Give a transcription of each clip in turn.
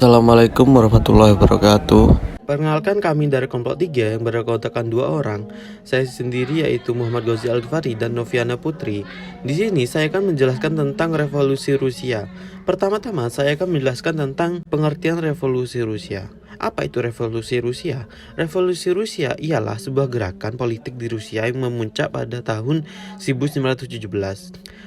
Assalamualaikum warahmatullahi wabarakatuh. Perkenalkan, kami dari kelompok 3 yang beranggotakan 2 orang. Saya sendiri yaitu Muhammad Ghazi Al-Ghifari dan Noviana Putri. Di sini saya akan menjelaskan tentang revolusi Rusia. Pertama-tama saya akan menjelaskan tentang pengertian revolusi Rusia. Apa itu revolusi Rusia? Revolusi Rusia ialah sebuah gerakan politik di Rusia yang memuncak pada tahun 1917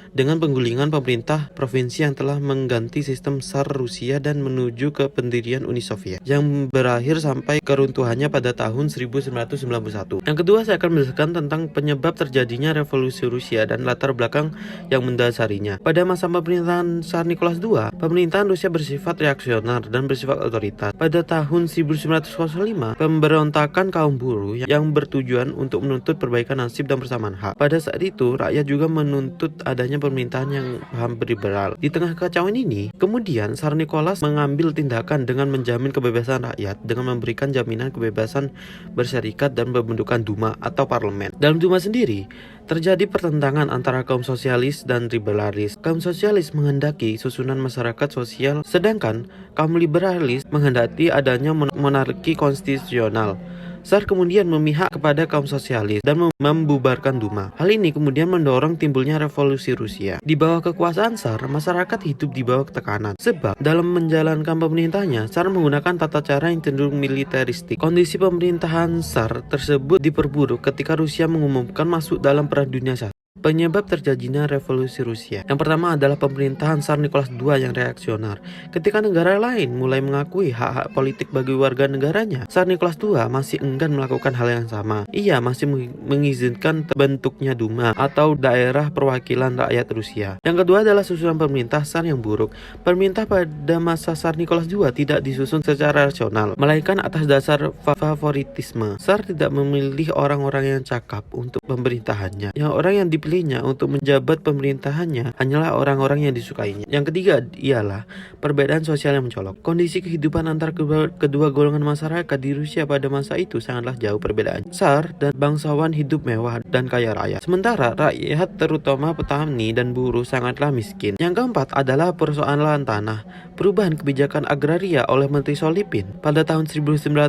dengan penggulingan pemerintah provinsi yang telah mengganti sistem Tsar Rusia dan menuju ke pendirian Uni Soviet yang berakhir sampai keruntuhannya pada tahun 1991. Yang kedua, saya akan menjelaskan tentang penyebab terjadinya revolusi Rusia dan latar belakang yang mendasarinya. Pada masa pemerintahan Tsar Nicholas II, pemerintahan Rusia bersifat reaksioner dan bersifat otoriter. Pada tahun 1905, pemberontakan kaum buruh yang bertujuan untuk menuntut perbaikan nasib dan persamaan hak. Pada saat itu, rakyat juga menuntut adanya pemerintahan yang hampir liberal. Di tengah kekacauan ini, kemudian Tsar Nicholas mengambil tindakan dengan menjamin kebebasan rakyat dengan memberikan jaminan kebebasan berserikat dan pembentukan Duma atau parlemen. Dalam Duma sendiri, terjadi pertentangan antara kaum sosialis dan liberalis. Kaum sosialis menghendaki susunan masyarakat sosial, sedangkan kaum liberalis menghendaki adanya monarki konstitusional. Tsar kemudian memihak kepada kaum sosialis dan membubarkan Duma. Hal ini kemudian mendorong timbulnya revolusi Rusia. Di bawah kekuasaan Tsar, masyarakat hidup di bawah tekanan. Sebab dalam menjalankan pemerintahnya, Tsar menggunakan tata cara yang cenderung militeristik. Kondisi pemerintahan Tsar tersebut diperburuk ketika Rusia mengumumkan masuk dalam Perang Dunia I. Penyebab terjadinya revolusi Rusia. Yang pertama adalah pemerintahan Tsar Nicholas II yang reaksioner. Ketika negara lain mulai mengakui hak-hak politik bagi warga negaranya, Tsar Nicholas II masih enggan melakukan hal yang sama. Ia masih mengizinkan terbentuknya Duma atau daerah perwakilan rakyat Rusia. Yang kedua adalah susunan pemerintah Tsar yang buruk. Pemerintah pada masa Tsar Nicholas II tidak disusun secara rasional, melainkan atas dasar favoritisme. Tsar tidak memilih orang-orang yang cakap untuk pemerintahannya. Yang orang yang dipilihnya untuk menjabat pemerintahannya hanyalah orang-orang yang disukainya. Yang ketiga ialah perbedaan sosial yang mencolok. Kondisi kehidupan antara kedua golongan masyarakat di Rusia pada masa itu sangatlah jauh perbedaan. Tsar dan bangsawan hidup mewah dan kaya raya, sementara rakyat terutama petani dan buruh sangatlah miskin. Yang keempat adalah persoalan tanah. Perubahan kebijakan agraria oleh Menteri Solipin pada tahun 1906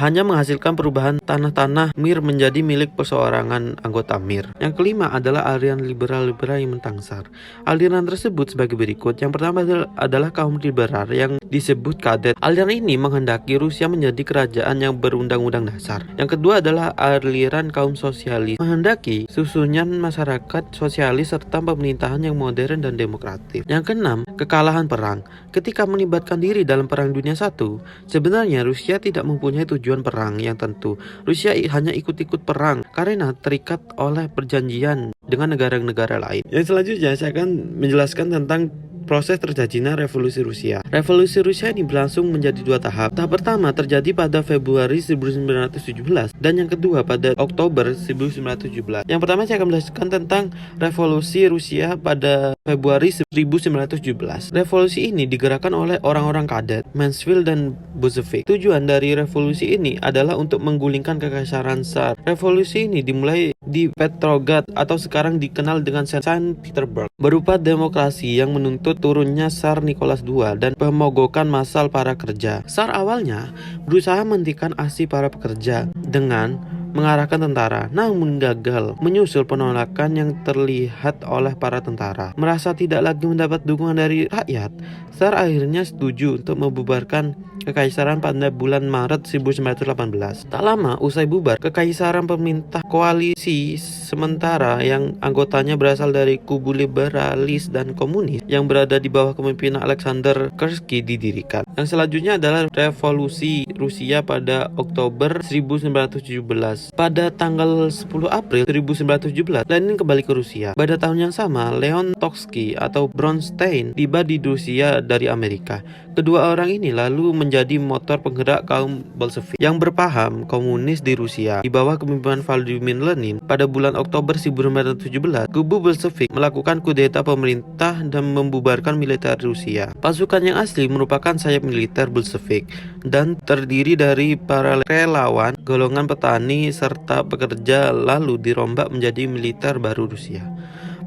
hanya menghasilkan perubahan tanah-tanah Mir menjadi milik perseorangan anggota Mir. Yang kelima adalah aliran liberal-liberal yang mentangsar. Aliran tersebut sebagai berikut. Yang pertama adalah kaum liberal yang disebut kadet. Aliran ini menghendaki Rusia menjadi kerajaan yang berundang-undang dasar. Yang kedua adalah aliran kaum sosialis, menghendaki susunan masyarakat sosialis serta pemerintahan yang modern dan demokratis. Yang keenam, kekalahan perang. Ketika melibatkan diri dalam Perang Dunia I, sebenarnya Rusia tidak mempunyai tujuan perang yang tentu. Rusia hanya ikut-ikut perang karena terikat oleh perjanjian dengan negara-negara lain. Yang selanjutnya saya akan menjelaskan tentang proses terjadinya revolusi Rusia. Revolusi Rusia ini berlangsung menjadi 2 tahap. Tahap pertama terjadi pada Februari 1917 dan yang kedua pada Oktober 1917. Yang pertama saya akan menjelaskan tentang revolusi Rusia pada Februari 1917. Revolusi ini digerakkan oleh orang-orang kadet, Menshevik dan Bolshevik. Tujuan dari revolusi ini adalah untuk menggulingkan kekaisaran Tsar. Revolusi ini dimulai di Petrograd atau sekarang dikenal dengan Saint Petersburg, berupa demokrasi yang menuntut turunnya Tsar Nicholas II dan pemogokan massal para kerja. Tsar awalnya berusaha menghentikan aksi para pekerja dengan mengarahkan tentara, namun gagal. Menyusul penolakan yang terlihat oleh para tentara, merasa tidak lagi mendapat dukungan dari rakyat, Tsar akhirnya setuju untuk membubarkan kekaisaran pada bulan Maret 1918. Tak lama usai bubar, kekaisaran pemerintah koalisi sementara yang anggotanya berasal dari kubu liberalis dan komunis yang berada di bawah kepemimpinan Alexander Kersky didirikan. Yang selanjutnya adalah revolusi Rusia pada Oktober 1917. Pada tanggal 10 April 1917, Lenin kembali ke Rusia. Pada tahun yang sama, Leon Trotsky atau Bronstein tiba di Rusia dari Amerika. Kedua orang ini lalu menjadi motor penggerak kaum Bolshevik yang berpaham komunis di Rusia. Di bawah kepemimpinan Vladimir Lenin, pada bulan Oktober 1917, kubu Bolshevik melakukan kudeta pemerintah dan membubarkan militer Rusia. Pasukan yang asli merupakan sayap militer Bolshevik dan terdiri dari para relawan, golongan petani, serta pekerja lalu dirombak menjadi militer baru Rusia.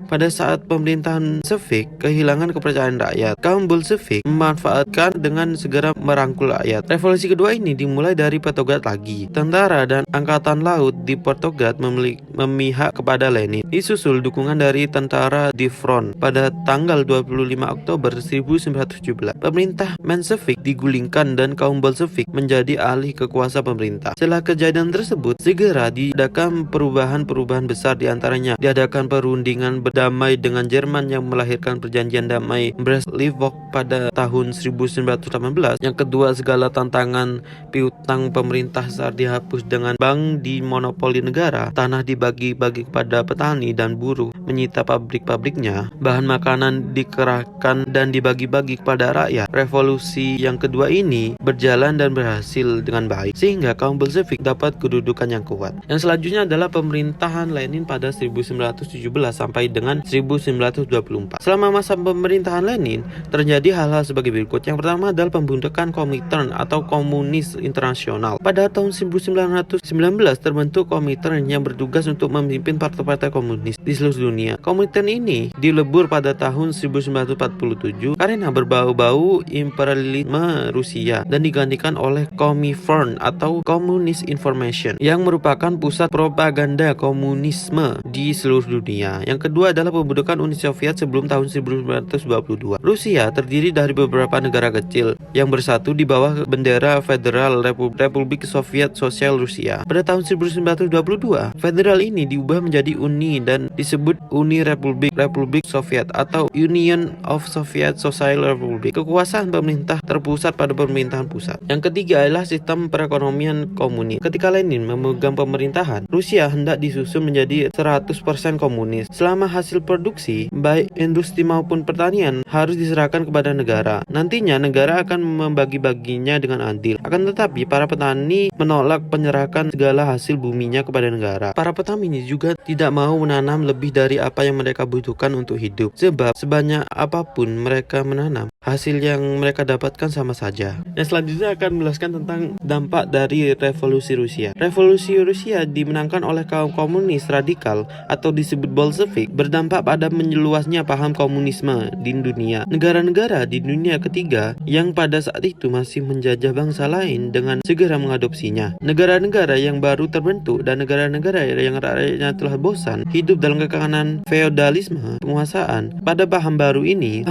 Pada saat pemerintahan Bolshevik kehilangan kepercayaan rakyat, kaum Bolshevik memanfaatkan dengan segera merangkul rakyat. Revolusi kedua ini dimulai dari Petrograd lagi. Tentara dan angkatan laut di Petrograd memihak kepada Lenin. Disusul dukungan dari tentara di front. Pada tanggal 25 Oktober 1917, pemerintah Menshevik digulingkan dan kaum Bolshevik menjadi alih kekuasaan pemerintah. Setelah kejadian tersebut, segera diadakan perubahan-perubahan besar, diantaranya diadakan perundingan berdamai dengan Jerman yang melahirkan perjanjian damai Brest-Litovsk pada tahun 1918. Yang kedua, segala tantangan piutang pemerintah saat dihapus dengan bank dimonopoli negara, tanah dibagi-bagi kepada petani dan buruh menyita pabrik-pabriknya, bahan makanan dikerahkan dan dibagi-bagi kepada rakyat. Revolusi yang kedua ini berjalan dan berhasil dengan baik, sehingga kaum Bolshevik dapat kedudukan yang kuat. Yang selanjutnya adalah pemerintahan Lenin pada 1917 sampai dengan 1924. Selama masa pemerintahan Lenin, terjadi hal-hal sebagai berikut. Yang pertama adalah pembentukan Komintern atau Komunis Internasional. Pada tahun 1919 terbentuk Komintern yang bertugas untuk memimpin partai-partai komunis di seluruh dunia. Komintern ini dilebur pada tahun 1947 karena berbau-bau imperialisme Rusia dan digantikan oleh Komintern atau Communist Information yang merupakan pusat propaganda komunisme di seluruh dunia. Yang kedua adalah pembentukan Uni Soviet sebelum tahun 1922. Rusia terdiri dari beberapa negara kecil yang bersatu di bawah bendera Federal Republik Soviet Sosial Rusia. Pada tahun 1922, federal ini diubah menjadi uni dan disebut Uni Republik Soviet atau Union of Soviet Social Republic. Kekuasaan pemerintah terpusat pada pemerintahan pusat. Yang ketiga adalah sistem perekonomian komunis. Ketika Lenin memegang pemerintahan, Rusia hendak disusun menjadi 100% komunis. Selama hasil produksi, baik industri maupun pertanian, harus diserahkan kepada negara. Nantinya negara akan membagi-baginya dengan adil. Akan tetapi, para petani menolak penyerahan segala hasil buminya kepada negara. Para petani ini juga tidak mau menanam lebih dari apa yang mereka butuhkan untuk hidup. Sebab sebanyak apapun mereka menanam, hasil yang mereka dapatkan sama saja. Yang selanjutnya akan menjelaskan tentang dampak dari revolusi Rusia. Revolusi Rusia dimenangkan oleh kaum komunis radikal atau disebut Bolshevik, berdampak pada menyeluasnya paham komunisme di dunia. Negara-negara di dunia ketiga yang pada saat itu masih menjajah bangsa lain dengan segera mengadopsinya. Negara-negara yang baru terbentuk dan negara-negara yang rakyatnya telah bosan hidup dalam kekangan feodalisme penguasaan. Pada paham baru ini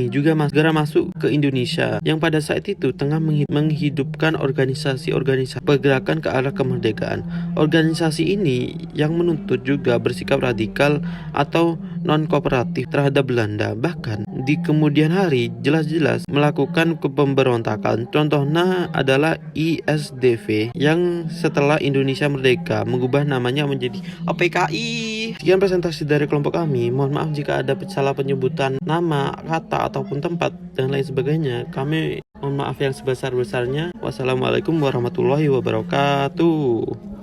juga segera masuk ke Indonesia yang pada saat itu tengah menghidupkan organisasi-organisasi pergerakan ke arah kemerdekaan. Organisasi ini yang menuntut juga bersikap radikal atau non-kooperatif terhadap Belanda. Bahkan di kemudian hari jelas-jelas melakukan pemberontakan. Contohnya adalah ISDV yang setelah Indonesia merdeka mengubah namanya menjadi OPKI. Sekian presentasi dari kelompok kami. Mohon maaf jika ada salah penyebutan nama, kata, ataupun tempat dan lain sebagainya. Kami mohon maaf yang sebesar-besarnya. Wassalamualaikum warahmatullahi wabarakatuh.